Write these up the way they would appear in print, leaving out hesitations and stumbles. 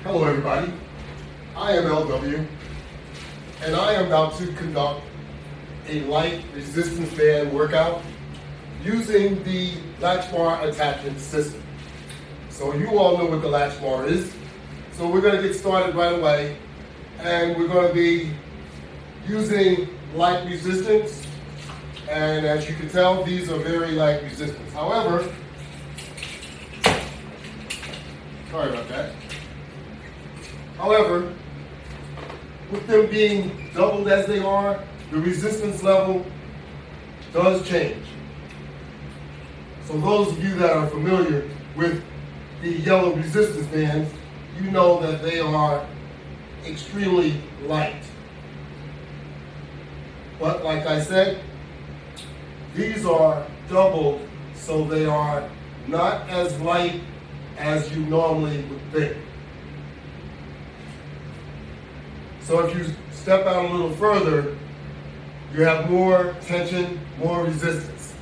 Hello everybody, I am LW and I am about to conduct a light resistance band workout using the Latchbar attachment system. So you all know what the Latchbar is, so we're going to get started right away and we're going to be using light resistance, and as you can tell these are very light resistance. However, sorry about that. However, with them being doubled as they are, the resistance level does change. So those of you that are familiar with the yellow resistance bands, you know that they are extremely light. But like I said, these are doubled, so they are not as light as you normally would think. So if you step out a little further, you have more tension, more resistance.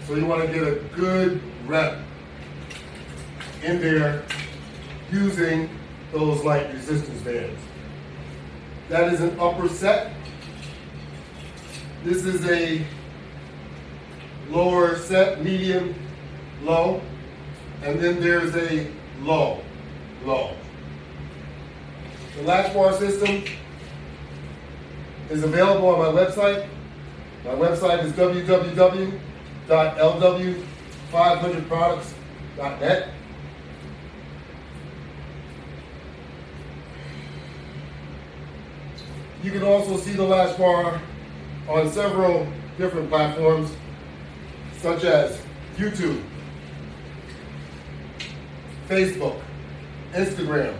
So you want to get a good rep in there using those light resistance bands. That is an upper set. This is a lower set, medium, low, and then there's a low, low. The Latchbar system is available on my website. My website is www.lw500products.net. You can also see the Latchbar on several different platforms, such as YouTube, Facebook, Instagram,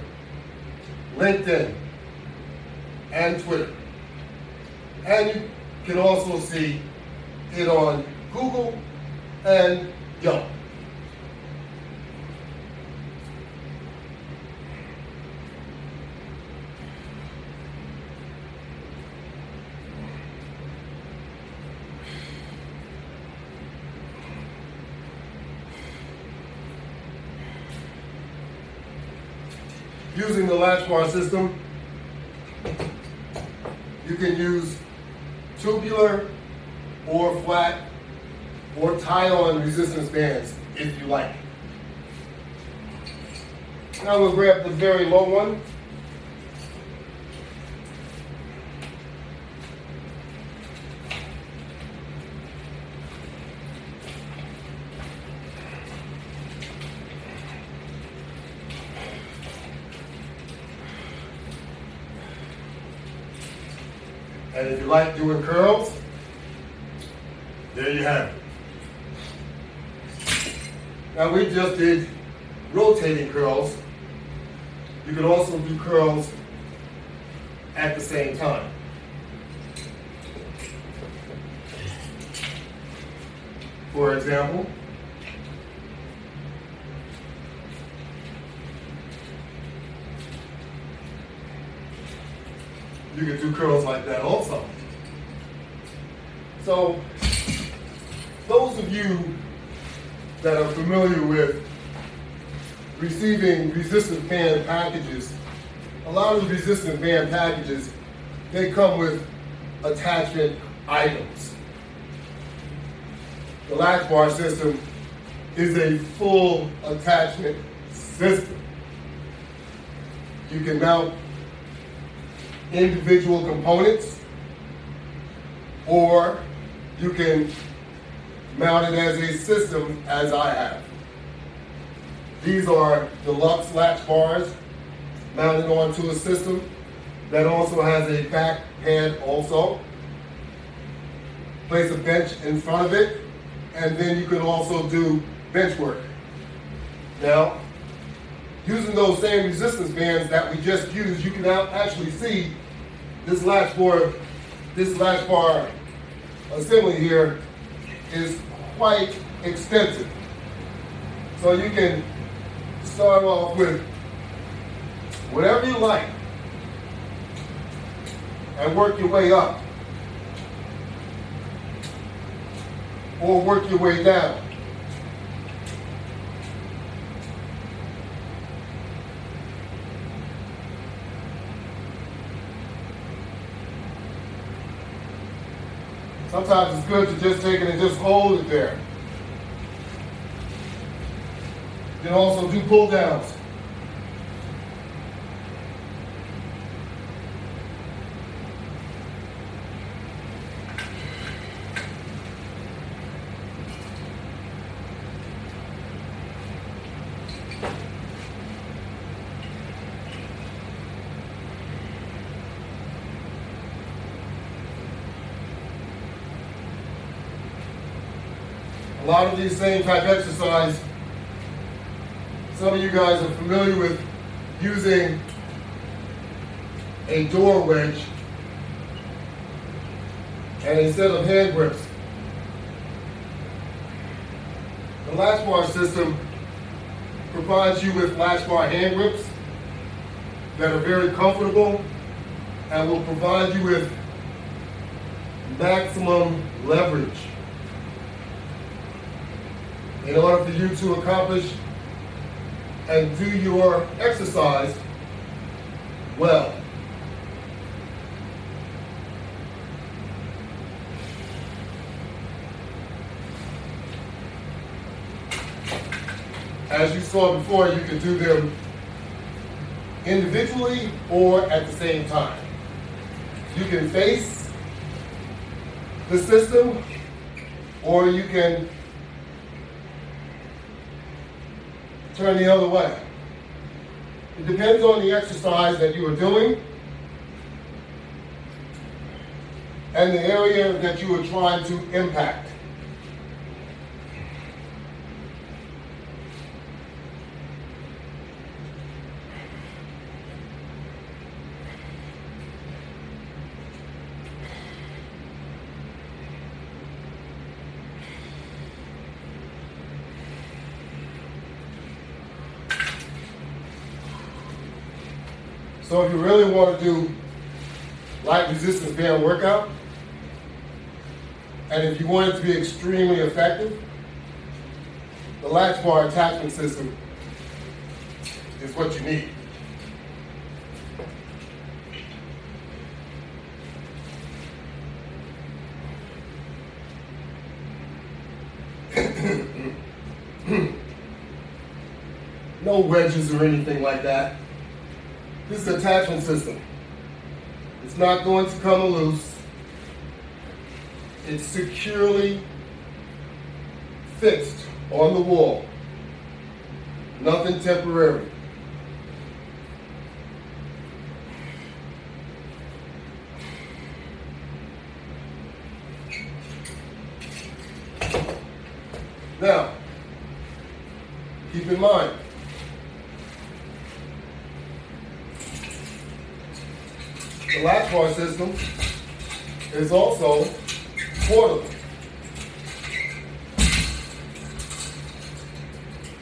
LinkedIn, and Twitter. And you can also see it on Google and Yelp. Using the Latchbar system, you can use tubular or flat or tie-on resistance bands if you like. Now we'll grab the very low one. And if you like doing curls, there you have it. Now we just did rotating curls. You can also do curls at the same time. For example, you can do curls like that also. So, those of you that are familiar with receiving resistance band packages, a lot of the resistance band packages, they come with attachment items. The Latchbar system is a full attachment system. You can mount individual components, or you can mount it as a system, as I have. These are deluxe latch bars mounted onto a system that also has a back pad also. Place a bench in front of it, and then you can also do bench work. Now, using those same resistance bands that we just used, you can now actually see this latch bar assembly here is quite extensive. So you can start off with whatever you like and work your way up, or work your way down. Sometimes it's good to just take it and just hold it there. You can also do pull downs. A lot of these same type exercise, some of you guys are familiar with using a door wedge, and instead of hand grips. The Latchbar system provides you with Latchbar hand grips that are very comfortable and will provide you with maximum leverage in order for you to accomplish and do your exercise well. As you saw before, you can do them individually or at the same time. You can face the system, or you can turn the other way. It depends on the exercise that you are doing and the area that you are trying to impact. So if you really want to do light resistance band workout, and if you want it to be extremely effective, the Latchbar attachment system is what you need. No wedges or anything like that. This is an attachment system. It's not going to come loose. It's securely fixed on the wall. Nothing temporary. Now, keep in mind, the Latchbar system is also portable.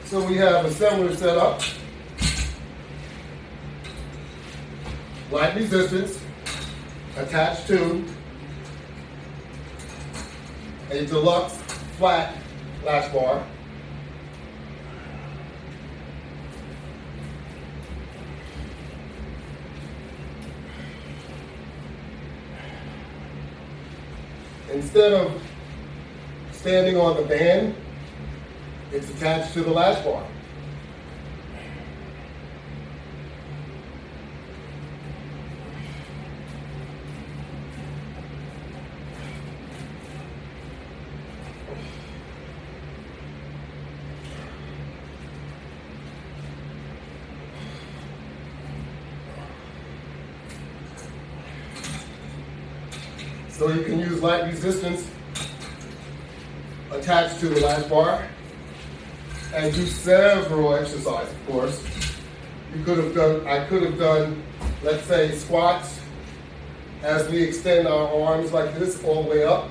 So we have assembler set up, light resistance attached to a deluxe flat Latchbar. Instead of standing on the band, it's attached to the Latchbar. So you can use light resistance attached to the Latchbar and do several exercises, of course. I could have done, let's say, squats as we extend our arms like this all the way up.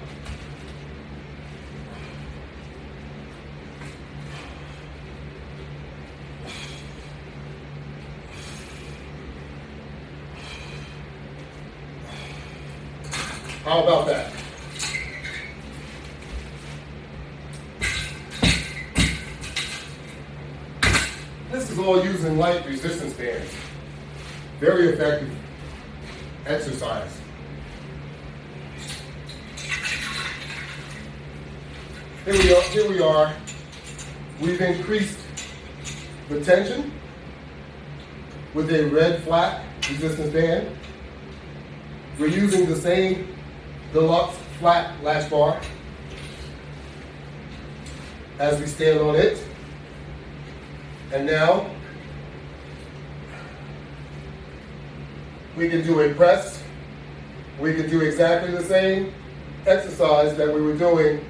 How about that? This is all using light resistance bands. Very effective exercise. Here we are. We've increased the tension with a red flat resistance band. We're using the same deluxe flat latch bar as we stand on it. And now we can do a press. We can do exactly the same exercise that we were doing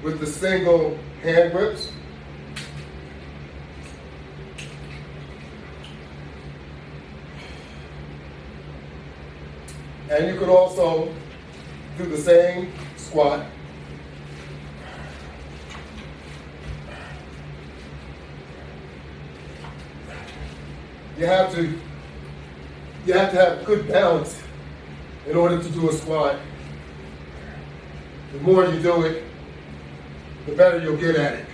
with the single hand grips. And you could also do the same squat. You have to have good balance in order to do a squat. The more you do it, the better you'll get at it.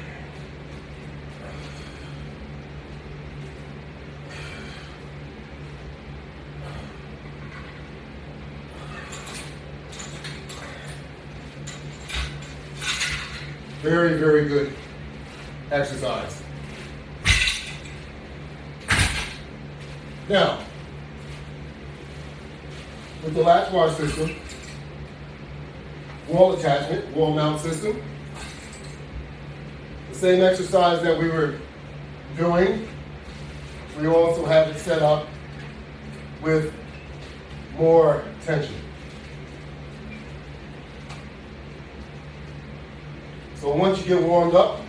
Very, very good exercise. Now, with the Latchbar system, wall attachment, wall mount system, the same exercise that we were doing, we also have it set up with more tension. So once you get warmed up,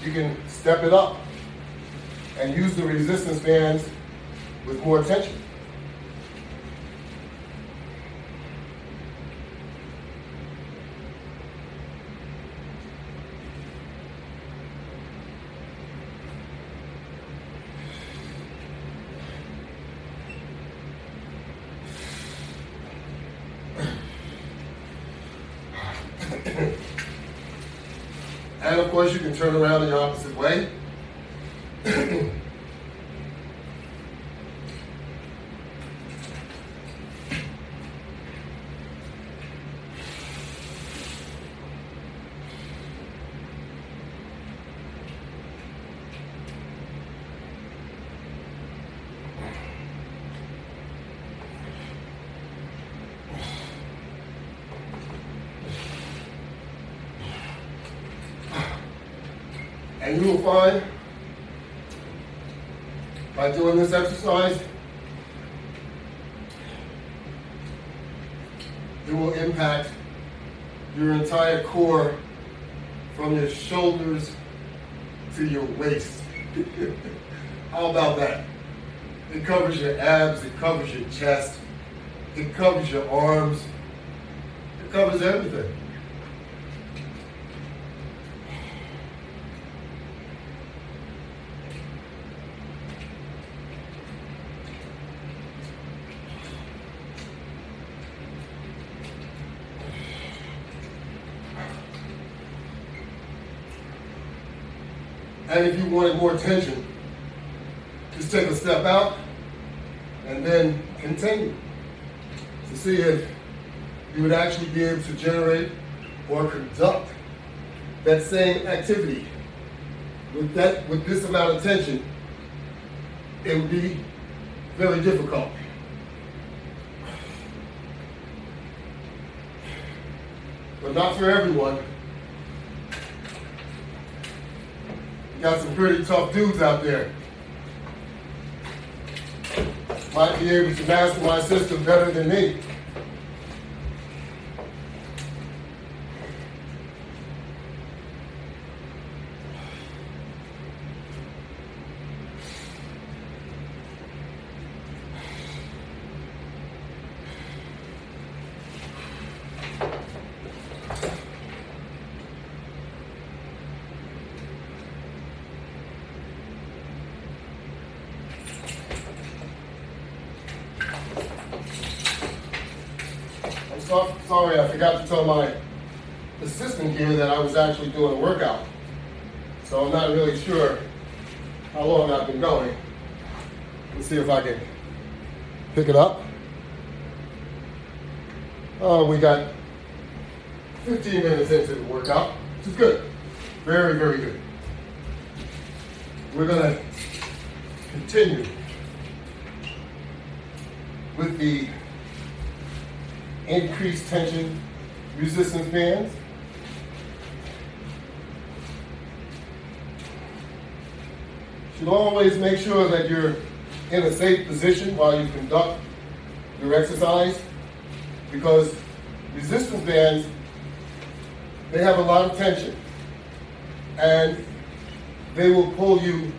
you can step it up and use the resistance bands with more tension. And of course, you can turn around the opposite way. And you will find, by doing this exercise, it will impact your entire core from your shoulders to your waist. How about that? It covers your abs, it covers your chest, it covers your arms, it covers everything. And if you wanted more tension, just take a step out and then continue to see if you would actually be able to generate or conduct that same activity. With this amount of tension, it would be very difficult. But not for everyone. Got some pretty tough dudes out there. Might be able to master my system better than me. sorry, I forgot to tell my assistant here that I was actually doing a workout. So I'm not really sure how long I've been going. Let's see if I can pick it up. We got 15 minutes into the workout, which is good. Very, very good. We're gonna continue with the increased tension resistance bands. Should always make sure that you're in a safe position while you conduct your exercise, because resistance bands, they have a lot of tension and they will pull you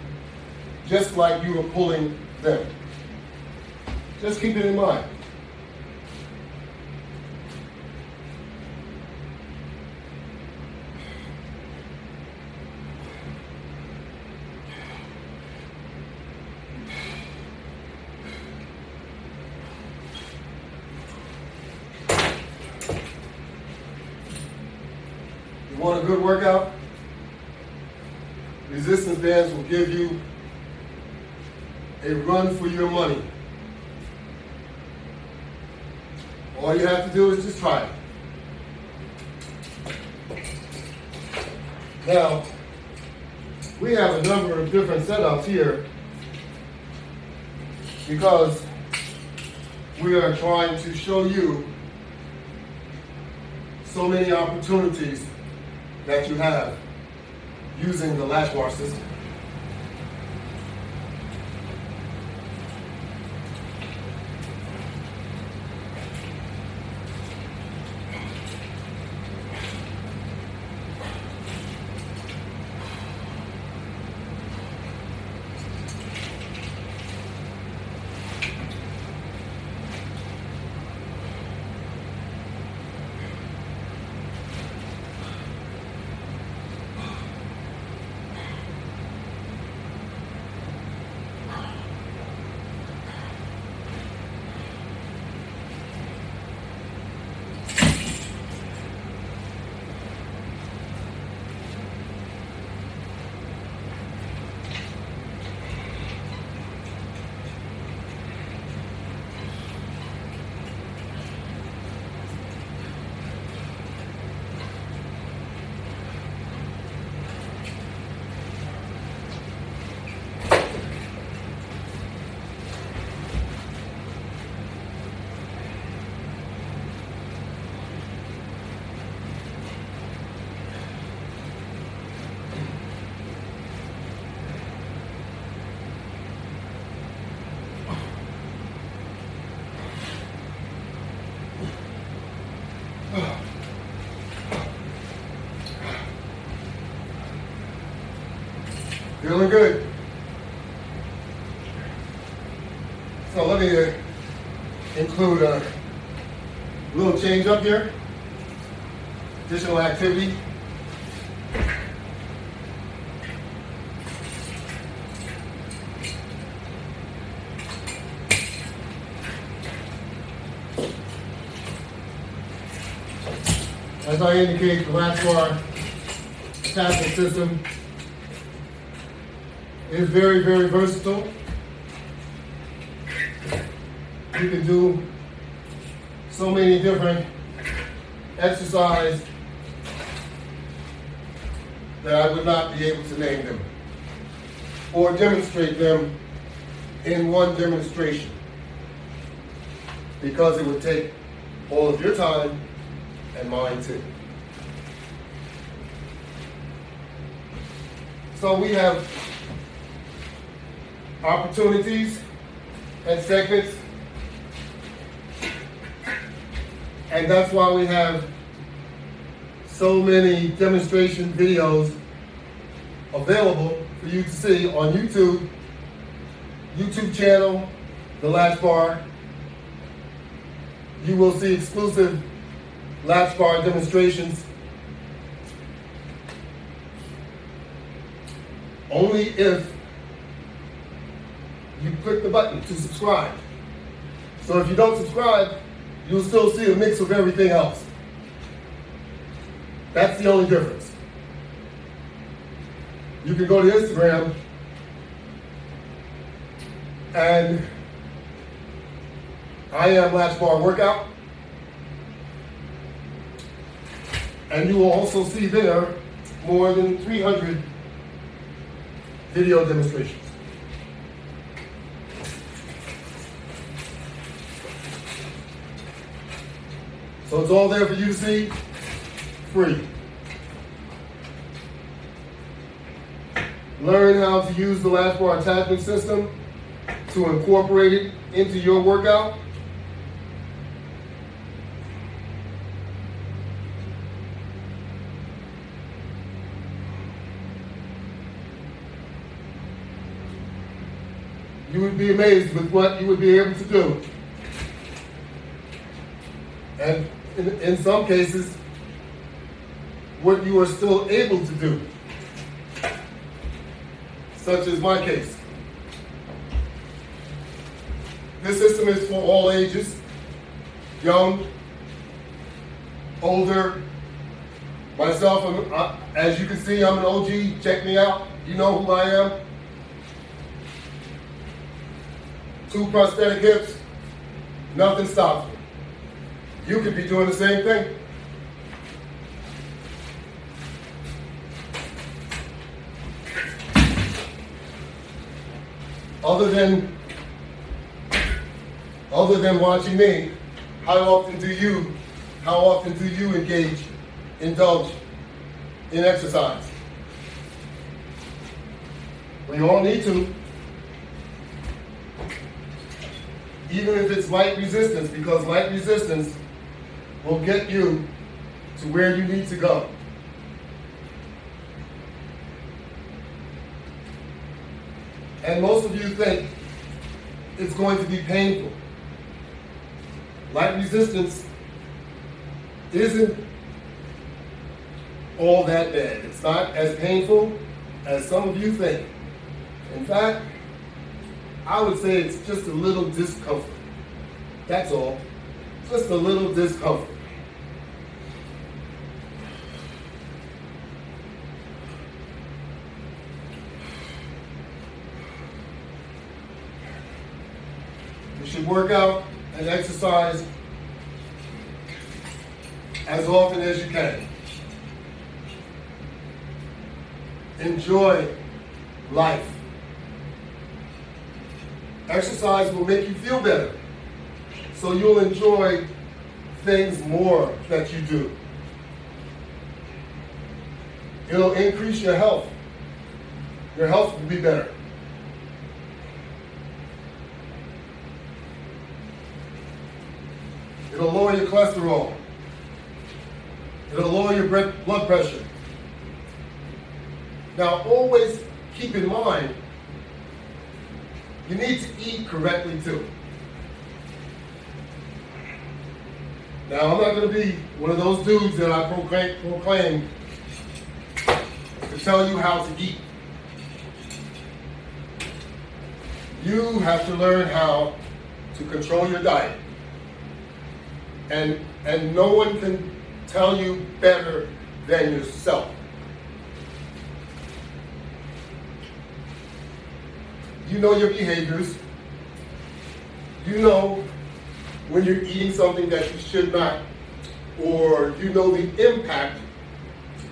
just like you are pulling them. Just keep it in mind. You want a good workout? Resistance bands will give you a run for your money. All you have to do is just try it. Now, we have a number of different setups here because we are trying to show you so many opportunities that you have using the Latchbar system. Feeling good. So let me include a little change up here. Additional activity. As I indicate, the Latchbar attachment system is very, very versatile. You can do so many different exercises that I would not be able to name them or demonstrate them in one demonstration, because it would take all of your time and mine too. So we have opportunities and segments, and that's why we have so many demonstration videos available for you to see on YouTube channel, the Latchbar. You will see exclusive Latchbar demonstrations only if you click the button to subscribe. So if you don't subscribe, you'll still see a mix of everything else. That's the only difference. You can go to Instagram and I am Latchbar Workout. And you will also see there more than 300 video demonstrations. So it's all there for you to see, free. Learn how to use the Latchbar attachment system to incorporate it into your workout. You would be amazed with what you would be able to do. And in some cases, what you are still able to do, such as my case. This system is for all ages, young, older. Myself, as you can see, I'm an OG. Check me out. You know who I am. 2 prosthetic hips, nothing stops me. You could be doing the same thing. Other than watching me, how often do you indulge in exercise? We all need to. Even if it's light resistance, because light resistance will get you to where you need to go. And most of you think it's going to be painful. Light resistance isn't all that bad. It's not as painful as some of you think. In fact, I would say it's just a little discomfort. That's all. Just a little discomfort. You should work out and exercise as often as you can. Enjoy life. Exercise will make you feel better, so you'll enjoy things more that you do. It'll increase your health. Your health will be better. It'll lower your cholesterol. It'll lower your blood pressure. Now, always keep in mind, you need to eat correctly too. Now, I'm not going to be one of those dudes that I proclaim to tell you how to eat. You have to learn how to control your diet. And no one can tell you better than yourself. You know your behaviors. You know when you're eating something that you should not, or you know the impact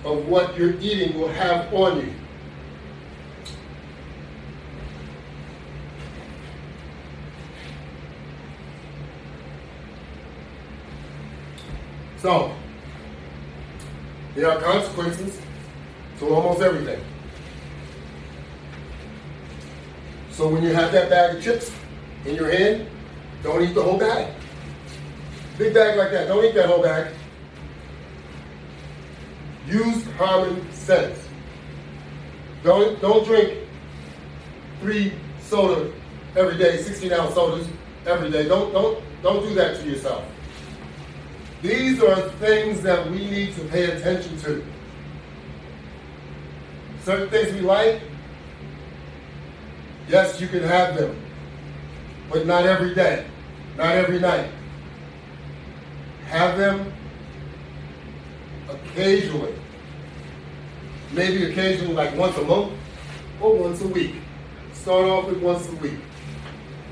of what you're eating will have on you. So, there are consequences to almost everything. So when you have that bag of chips in your hand, don't eat the whole bag. Big bag like that, don't eat that whole bag. Use common sense. Don't drink 3 soda every day, 16-ounce sodas every day. Don't do that to yourself. These are things that we need to pay attention to. Certain things we like, yes, you can have them, but not every day, not every night. Have them occasionally. occasionally. Maybe occasionally, like once a month or once a week. Start off with once a week.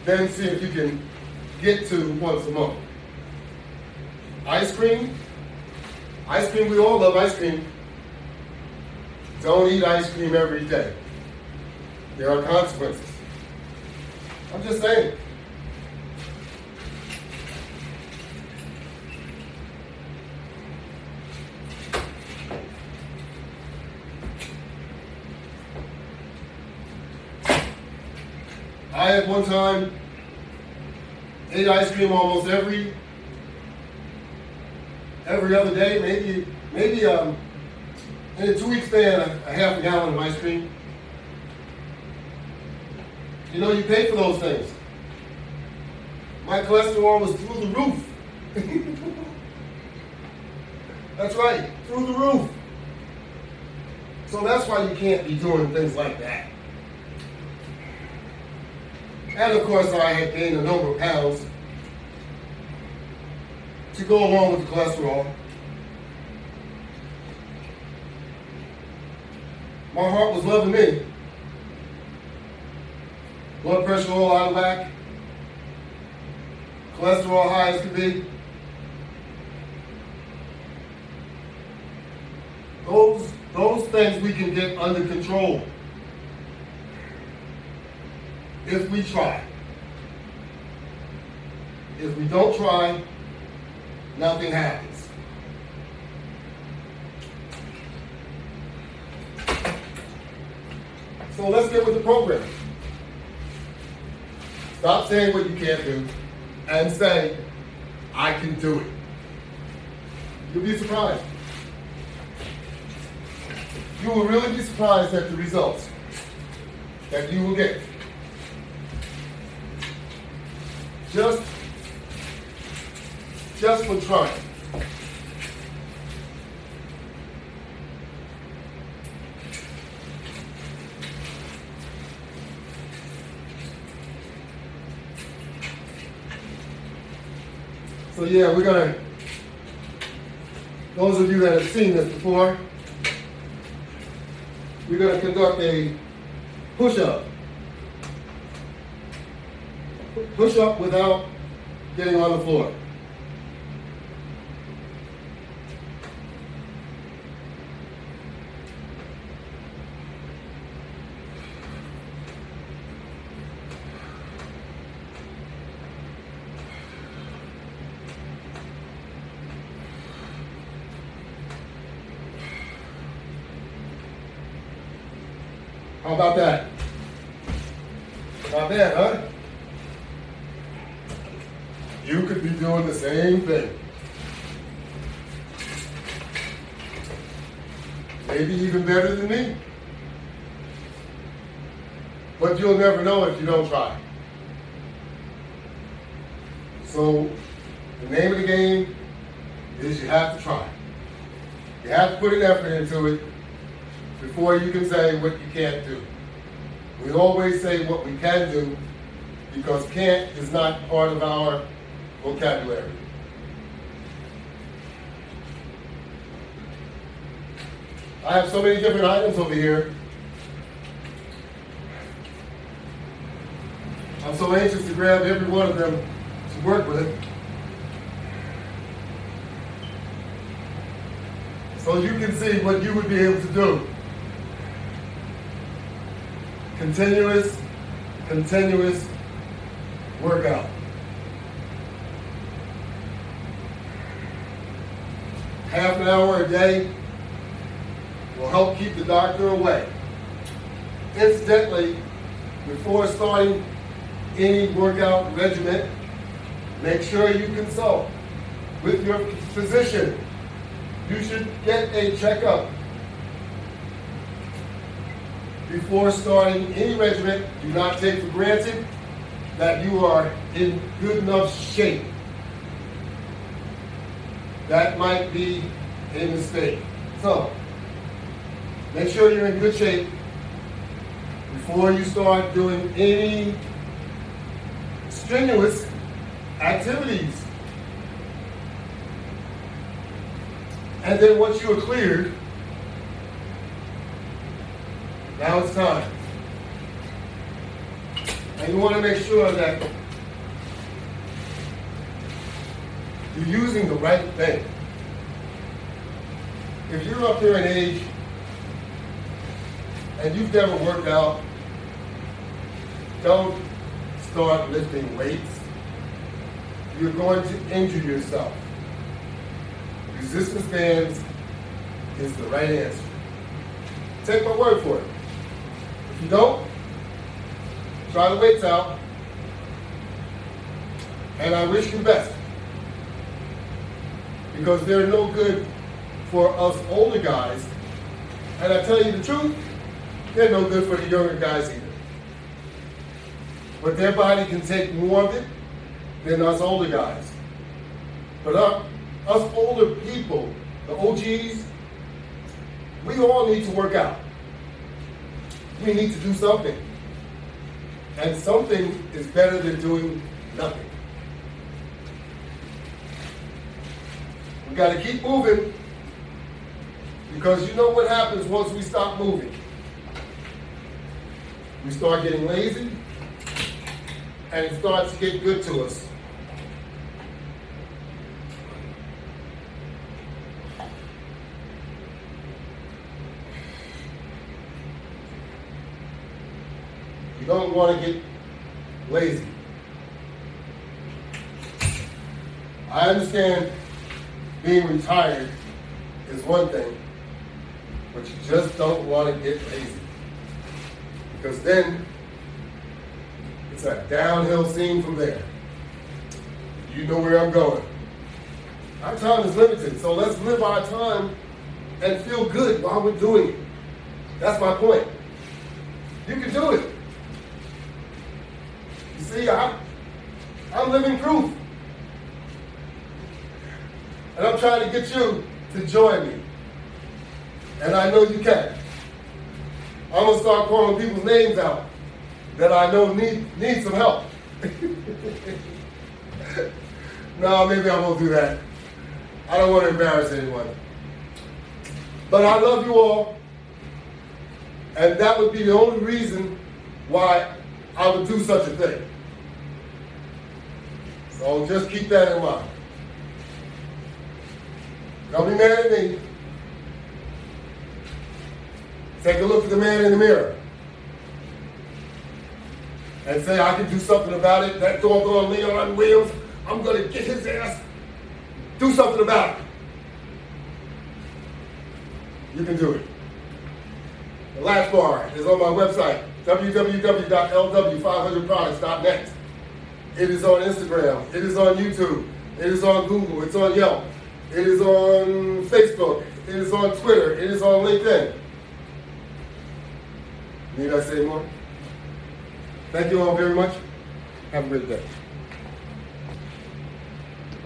Then see if you can get to once a month. Ice cream. Ice cream, we all love ice cream. Don't eat ice cream every day. There are consequences. I'm just saying. I at one time ate ice cream almost every other day, maybe in a 2-week span, a half a gallon of ice cream. You know, you pay for those things. My cholesterol was through the roof. That's right, through the roof. So that's why you can't be doing things like that. And of course, I had gained a number of pounds to go along with the cholesterol. My heart was loving me. Blood pressure all out of whack. Cholesterol high as could be. Those things we can get under control if we try. If we don't try, nothing happens. So let's get with the program. Stop saying what you can't do and say, I can do it. You'll be surprised. You will really be surprised at the results that you will get. Just for trying. So yeah, we're gonna, those of you that have seen this before, we're gonna conduct a push-up. Push-up without getting on the floor. How about that? Not bad, huh? You could be doing the same thing. Maybe even better than me. But you'll never know if you don't try. So the name of the game is you have to try. You have to put an effort into it before you can say what you can't do. We always say what we can do because can't is not part of our vocabulary. I have so many different items over here. I'm so anxious to grab every one of them to work with. So you can see what you would be able to do. Continuous workout. Half an hour a day will help keep the doctor away. Incidentally, before starting any workout regimen, make sure you consult with your physician. You should get a checkup before starting any regimen. Do not take for granted that you are in good enough shape. That might be a mistake. So, make sure you're in good shape before you start doing any strenuous activities. And then once you are cleared, now it's time. And you want to make sure that you're using the right thing. If you're up there in age and you've never worked out, don't start lifting weights. You're going to injure yourself. Resistance bands is the right answer. Take my word for it. If you don't, try the weights out, and I wish you the best. Because they're no good for us older guys, and I tell you the truth, they're no good for the younger guys either. But their body can take more of it than us older guys. But us older people, the OGs, we all need to work out. We need to do something. And something is better than doing nothing. We got to keep moving, because you know what happens once we stop moving. We start getting lazy, and it starts to get good to us. You don't want to get lazy. I understand being retired is one thing, but you just don't want to get lazy. Because then it's a downhill scene from there. You know where I'm going. Our time is limited, so let's live our time and feel good while we're doing it. That's my point. You can do it. You see, I'm living proof. And I'm trying to get you to join me. And I know you can. I'm going to start calling people's names out that I know need some help. No, maybe I won't do that. I don't want to embarrass anyone. But I love you all. And that would be the only reason why I would do such a thing. So just keep that in mind. Don't be mad at me. Take a look at the man in the mirror and say, I can do something about it. That doggone Leon Williams, I'm going to get his ass. Do something about it. You can do it. The Latchbar is on my website, www.lw500products.net. It is on Instagram. It is on YouTube. It is on Google. It's on Yelp. It is on Facebook. It is on Twitter. It is on LinkedIn. Need I say more? Thank you all very much. Have a great day.